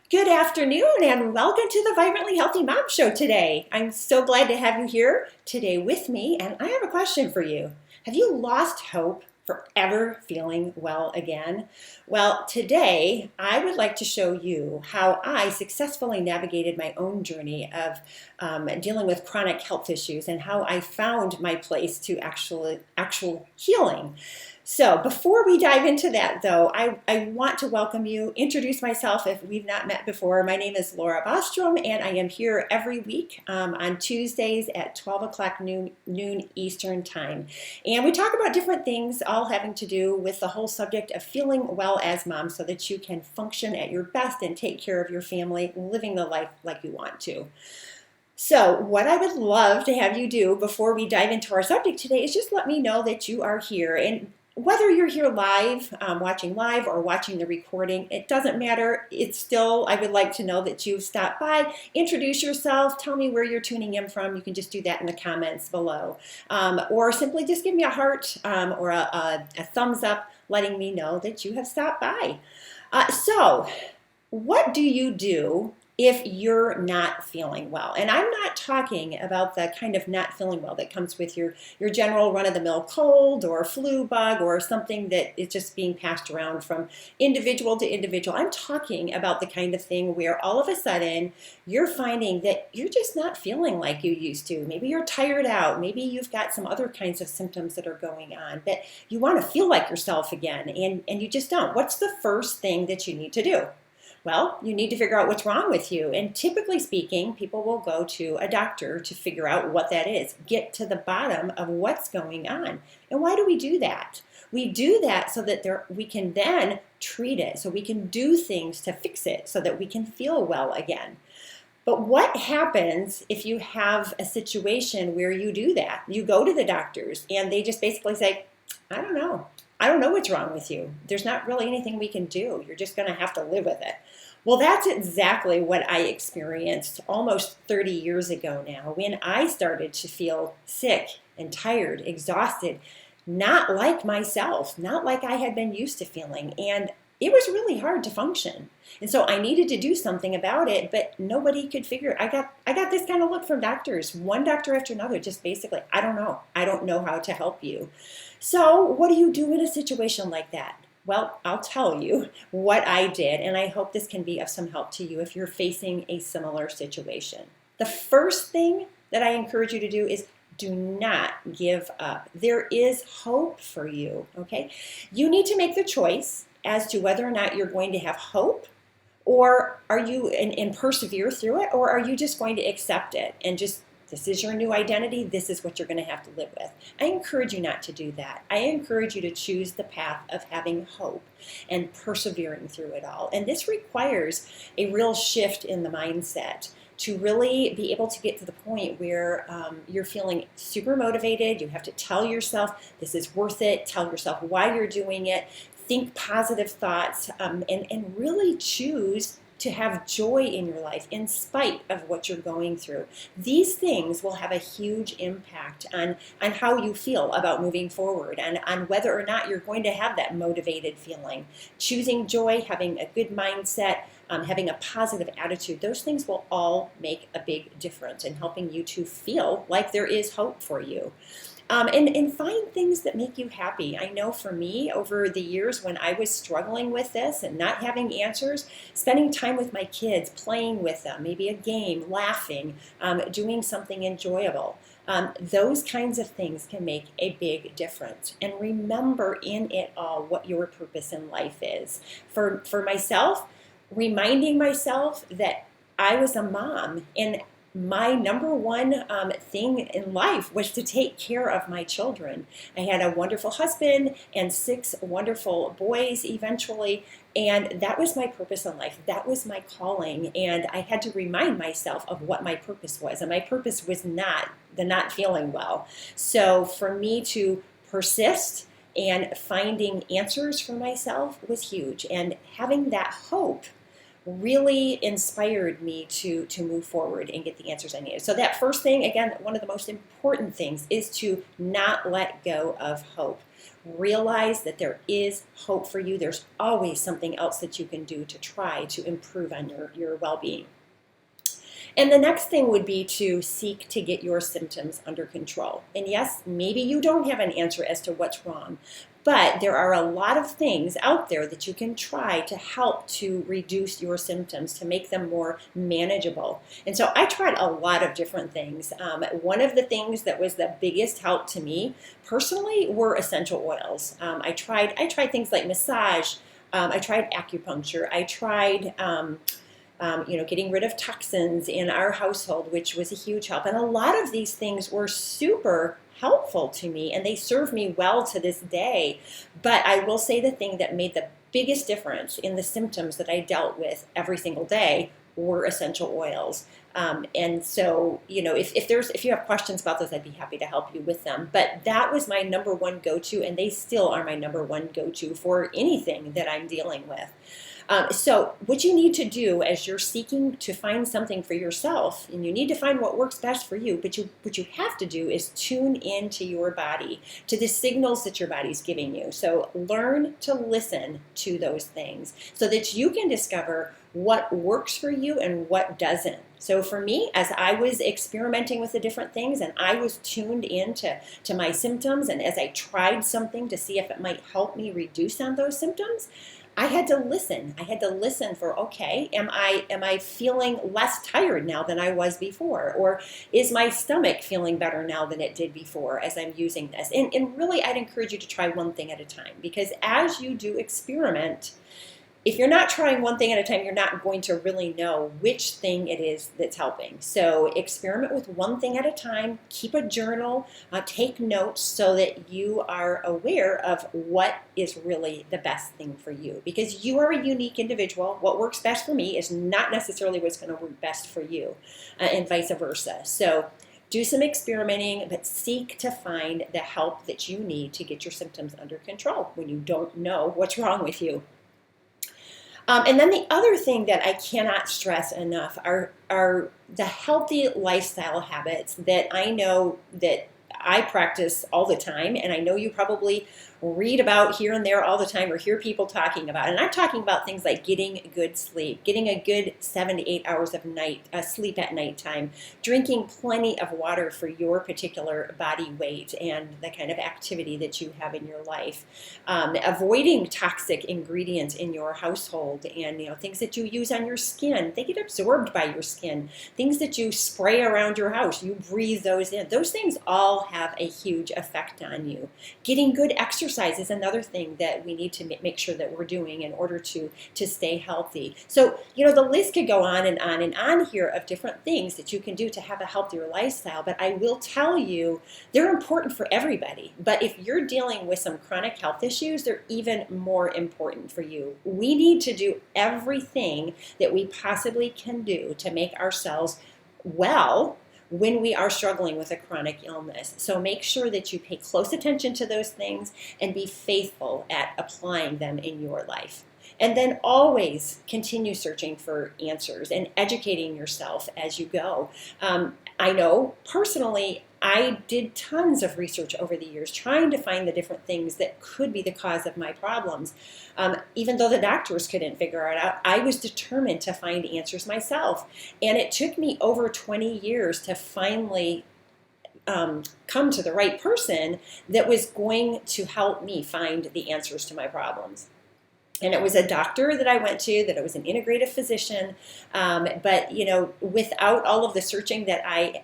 Good afternoon and welcome to the Vibrantly Healthy Mom Show today. I'm so glad to have you here today with me, and I have a question for you. Have you lost hope for ever feeling well again? Well, today I would like to show you how I successfully navigated my own journey of dealing with chronic health issues and how I found my place to actual healing. So before we dive into that, though, I want to welcome you, introduce myself if we've not met before. My name is Laura Bostrom, and I am here every week on Tuesdays at 12 o'clock noon Eastern Time. And we talk about different things, all having to do with the whole subject of feeling well as mom so that you can function at your best and take care of your family, living the life like you want to. So, what I would love to have you do before we dive into our subject today is just let me know that you are here. And whether you're here live, watching live, or watching the recording, it doesn't matter. It's still, I would like to know that you've stopped by. Introduce yourself. Tell me where you're tuning in from. You can just do that in the comments below. Or simply just give me a heart or a thumbs up letting me know that you have stopped by. So, what do you do if you're not feeling well? And I'm not talking about the kind of not feeling well that comes with your general run-of-the-mill cold or flu bug or something that is just being passed around from individual to individual. I'm talking about the kind of thing where all of a sudden you're finding that you're just not feeling like you used to. Maybe you're tired out. Maybe you've got some other kinds of symptoms that are going on, but you want to feel like yourself again, and you just don't. What's the first thing that you need to do? Well, you need to figure out what's wrong with you. And typically speaking, people will go to a doctor to figure out what that is, get to the bottom of what's going on. And why do we do that? We do that so that we can then treat it, so we can do things to fix it, so that we can feel well again. But what happens if you have a situation where you do that? You go to the doctors and they just basically say, I don't know. I don't know what's wrong with you. There's not really anything we can do. You're just going to have to live with it. Well, that's exactly what I experienced almost 30 years ago now when I started to feel sick and tired, exhausted, not like myself, not like I had been used to feeling. And it was really hard to function. And so I needed to do something about it, but nobody could figure it. I got this kind of look from doctors, one doctor after another, just basically, I don't know. I don't know how to help you. So what do you do in a situation like that? Well, I'll tell you what I did, and I hope this can be of some help to you if you're facing a similar situation. The first thing that I encourage you to do is do not give up. There is hope for you, okay? You need to make the choice as to whether or not you're going to have hope, or are you and persevere through it, or are you just going to accept it and just, this is your new identity, this is what you're going to have to live with. I encourage you not to do that. I encourage you to choose the path of having hope and persevering through it all. And this requires a real shift in the mindset to really be able to get to the point where you're feeling super motivated. You have to tell yourself this is worth it, tell yourself why you're doing it, think positive thoughts, and really choose to have joy in your life in spite of what you're going through. These things will have a huge impact on how you feel about moving forward and on whether or not you're going to have that motivated feeling. Choosing joy, having a good mindset, having a positive attitude, those things will all make a big difference in helping you to feel like there is hope for you. And find things that make you happy. I know for me, over the years when I was struggling with this and not having answers, spending time with my kids, playing with them, maybe a game, laughing, doing something enjoyable. Those kinds of things can make a big difference. And remember in it all what your purpose in life is. For myself, reminding myself that I was a mom, and my number one thing in life was to take care of my children. I had a wonderful husband and 6 wonderful boys eventually, and that was my purpose in life. That was my calling, and I had to remind myself of what my purpose was, and my purpose was not feeling well. So for me to persist and finding answers for myself was huge, and having that hope really inspired me to move forward and get the answers I needed. So that first thing, again, one of the most important things is to not let go of hope. realize that there is hope for you. There's always something else that you can do to try to improve on your well-being. And the next thing would be to seek to get your symptoms under control. And yes, maybe you don't have an answer as to what's wrong, but there are a lot of things out there that you can try to help to reduce your symptoms, to make them more manageable. And so I tried a lot of different things. One of the things that was the biggest help to me personally were essential oils. I tried things like massage. I tried acupuncture. I tried getting rid of toxins in our household, which was a huge help. And a lot of these things were super helpful to me, and they serve me well to this day. But I will say the thing that made the biggest difference in the symptoms that I dealt with every single day were essential oils. And so, if you have questions about those, I'd be happy to help you with them. But that was my number one go-to, and they still are my number one go-to for anything that I'm dealing with. So what you need to do as you're seeking to find something for yourself, and you need to find what works best for you, but what you have to do is tune into your body, to the signals that your body's giving you. So learn to listen to those things so that you can discover what works for you and what doesn't. So for me, as I was experimenting with the different things and I was tuned into my symptoms, and as I tried something to see if it might help me reduce on those symptoms, I had to listen. I had to listen for, okay, am I feeling less tired now than I was before? Or is my stomach feeling better now than it did before as I'm using this? And really, I'd encourage you to try one thing at a time, because as you do experiment, if you're not trying one thing at a time, you're not going to really know which thing it is that's helping. So experiment with one thing at a time. Keep a journal. Take notes so that you are aware of what is really the best thing for you. Because you are a unique individual. What works best for me is not necessarily what's going to work best for you, and vice versa. So do some experimenting, but seek to find the help that you need to get your symptoms under control when you don't know what's wrong with you. And then the other thing that I cannot stress enough are the healthy lifestyle habits that I know that I practice all the time, and I know you probably read about here and there all the time or hear people talking about. And I'm talking about things like getting good sleep, getting a good 7 to 8 hours of sleep at nighttime, drinking plenty of water for your particular body weight and the kind of activity that you have in your life, avoiding toxic ingredients in your household, and things that you use on your skin, they get absorbed by your skin. Things that you spray around your house, you breathe those in. Those things all have a huge effect on you. Getting good exercise is another thing that we need to make sure that we're doing in order to stay healthy. So, the list could go on and on and on here of different things that you can do to have a healthier lifestyle, but I will tell you, they're important for everybody. But if you're dealing with some chronic health issues, they're even more important for you. We need to do everything that we possibly can do to make ourselves well when we are struggling with a chronic illness. So make sure that you pay close attention to those things and be faithful at applying them in your life. And then always continue searching for answers and educating yourself as you go. I know personally, I did tons of research over the years trying to find the different things that could be the cause of my problems. Even though the doctors couldn't figure it out, I was determined to find answers myself. And it took me over 20 years to finally come to the right person that was going to help me find the answers to my problems. And it was a doctor that I went to, that it was an integrative physician. But, without all of the searching that I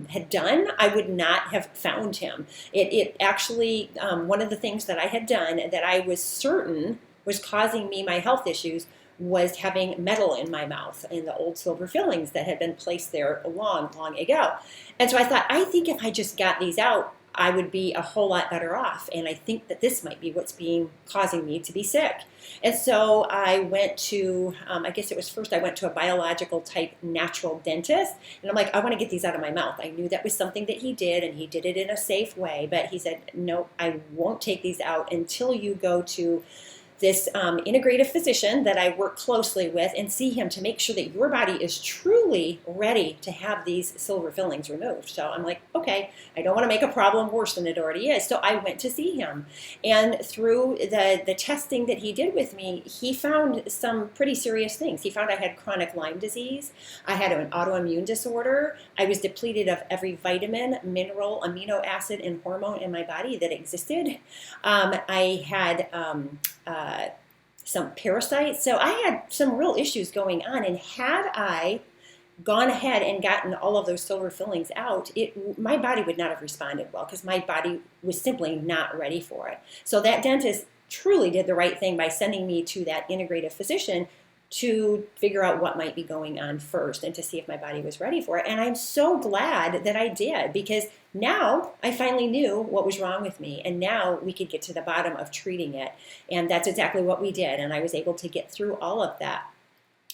had done, I would not have found him. It actually, one of the things that I had done that I was certain was causing me my health issues was having metal in my mouth and the old silver fillings that had been placed there long, long ago. And so I thought, I think if I just got these out, I would be a whole lot better off. And I think that this might be what's causing me to be sick. And so I went to, I went to a biological type natural dentist. And I'm like, I want to get these out of my mouth. I knew that was something that he did, and he did it in a safe way. But he said, no, I won't take these out until you go to this integrative physician that I work closely with and see him to make sure that your body is truly ready to have these silver fillings removed. So I'm like, okay, I don't want to make a problem worse than it already is. So I went to see him. And through the testing that he did with me, he found some pretty serious things. He found I had chronic Lyme disease. I had an autoimmune disorder. I was depleted of every vitamin, mineral, amino acid, and hormone in my body that existed. I had some parasites. So I had some real issues going on. And had I gone ahead and gotten all of those silver fillings out, my body would not have responded well because my body was simply not ready for it. So that dentist truly did the right thing by sending me to that integrative physician to figure out what might be going on first and to see if my body was ready for it. And I'm so glad that I did, because now I finally knew what was wrong with me, and now we could get to the bottom of treating it. And that's exactly what we did, and I was able to get through all of that.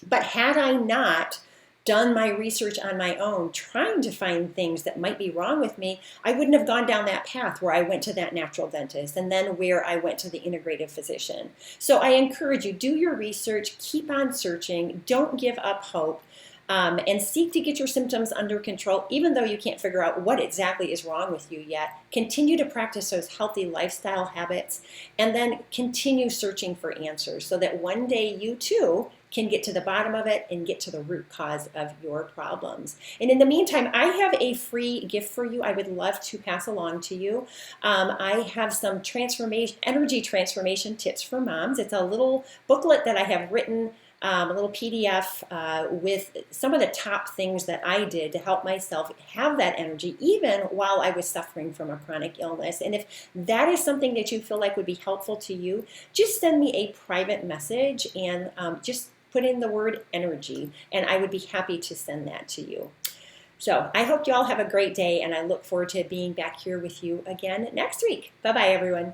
But had I not done my research on my own, trying to find things that might be wrong with me, I wouldn't have gone down that path where I went to that natural dentist and then where I went to the integrative physician. So I encourage you, do your research, keep on searching, don't give up hope, and seek to get your symptoms under control, even though you can't figure out what exactly is wrong with you yet. Continue to practice those healthy lifestyle habits, and then continue searching for answers so that one day you too can get to the bottom of it and get to the root cause of your problems. And in the meantime, I have a free gift for you I would love to pass along to you. I have some energy transformation tips for moms. It's a little booklet that I have written, a little PDF with some of the top things that I did to help myself have that energy even while I was suffering from a chronic illness. And if that is something that you feel like would be helpful to you, just send me a private message and just put in the word energy, and I would be happy to send that to you. So I hope you all have a great day, and I look forward to being back here with you again next week. Bye-bye, everyone.